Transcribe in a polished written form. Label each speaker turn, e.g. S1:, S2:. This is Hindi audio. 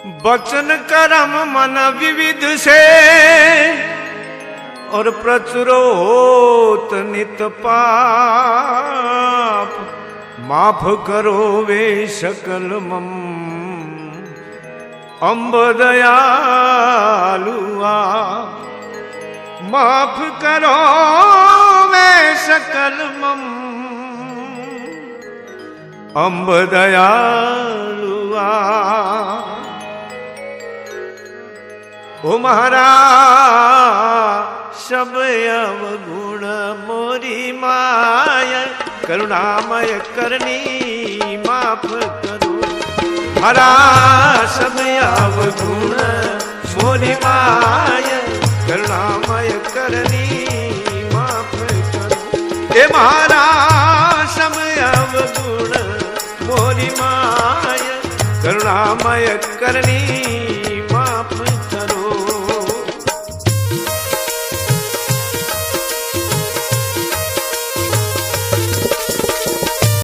S1: वचन कर्म मन विविध से और प्रचुरो होत नित पाप। माफ करो वे सकल मम अम्ब दयालुआ। माफ करो वे सकल मम अम्ब दयालुआ। ओ महाराज सब अवगुण मोरी माया करुणामय करनी माफ करो। महाराज सब अवगुण मोरी माया करुणामय करनी माफ करो। हे महाराज सब अवगुण मोरी माया करुणामय करनी माफ